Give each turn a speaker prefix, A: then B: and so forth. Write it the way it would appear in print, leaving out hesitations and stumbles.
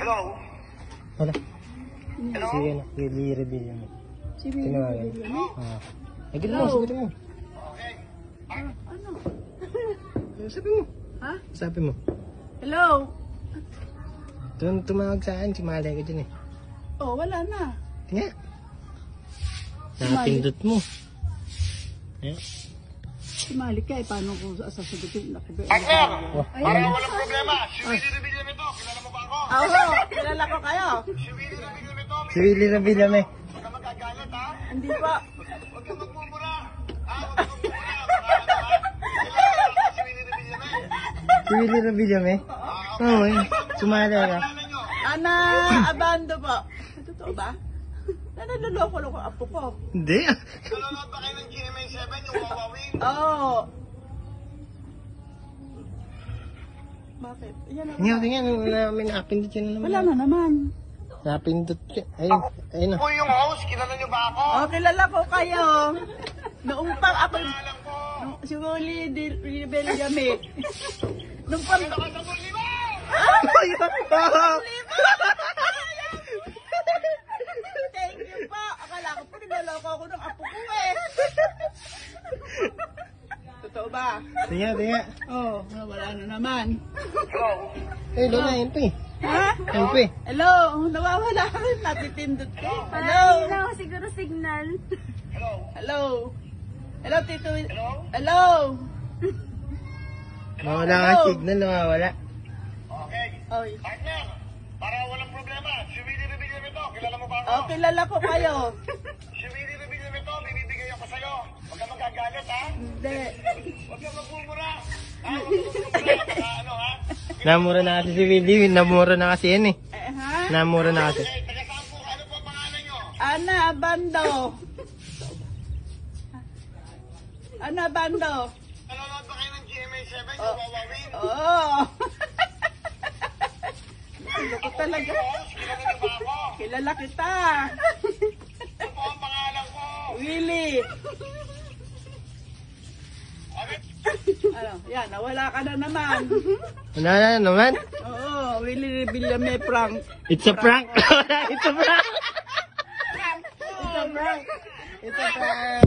A: Hello?
B: Wala.
A: Hello?
B: Sige na, i-reveal yun.
C: Si Willie
B: Tinawagan.
C: Villame?
B: Agad mo, sagutin mo.
A: Okay.
C: Ano?
B: Sabi mo.
C: Ha?
B: Sabi mo.
C: Hello?
B: Tumawag sa akin, si Malay ka dyan eh.
C: Oh, wala na.
B: Nga. Nakapindot mo. Eh?
C: Si Malik ka eh, paano ko sasagutin?
A: Partner!
B: Oh,
A: Para walang problema. Si Willie Revilla ito. Kilala mo ba ako?
C: Oo, kilala ko kayo.
A: Si Willie Revilla ito.
B: si Willie Revillame.
A: Huwag ka magagalit ha.
C: Hindi po.
A: Huwag ka magmumura. Huwag ka magmumura. Kilala mo si Willie Revilla
B: Si Willie Revillame? Oo, eh. Sumali ka.
C: Ana Abando po. Totoo ba? Nanaloloko ko ang apo ko.
B: Hindi.
A: Nanonood ba kayo ng GMA7 yung wawawin?
C: Oo. Bakit? Yan na.
B: Tingnan, may nakapindot yun na naman.
C: Wala na naman.
B: Nakapindot yun. Ayun, ayun na.
A: Ako yung host. Kilala niyo ba ako?
C: Oh, kilala ko kayo. Noong pang ako,
A: Alam ko.
C: si Willie Villame. Nung pang,
A: Nakasabol ni mo!
C: thank you po. Akala ko po nilaloko ako ng apo ko eh. Totoo ba?
B: Tingnan.
C: Oo, wala na naman.
B: Eh, doon na, yun pa eh.
C: Ha?
B: Yun pa eh.
C: Hello, nawawala ka rin. Natitindot ko. Hello.
D: Hello, siguro signal.
C: Hello. Hello, Tito.
A: Hello?
C: Hello.
B: Mawala ka signal, nawawala.
A: Okay.
C: Oy.
A: Partner, para walang problema. Si Willie Revilla ito. Kilala mo ba ako?
C: Oh, kilala ko kayo.
A: Si Willie Revilla ito. Bibigay ako sa'yo. Huwag ka magagalit ha.
C: Hindi.
A: Huwag ka magmumura. Huwag ka magmumura. Ano ha?
B: Namura na kasi si Willie, namura na kasi yan eh.
C: Ha?
B: Namura na kasi.
A: Okay, taga saan po? Ano po ang pangalan nyo?
C: Ana Abando. Ana Abando.
A: Nanonood ba kayo ng GMA7 yung wawawin?
C: Oo. Ano ko talaga?
A: Host, kilala niyo ba ako?
C: Kilala kita.
A: Ano po ang pangalan ko?
C: Willie.
A: Okay.
C: Ano? Yan, nawala ka na naman.
B: Wala na naman.
C: Oo, Willie Villame prank.
B: It's a prank. It's a prank.
C: Prank.
B: It's a prank. It's a prank.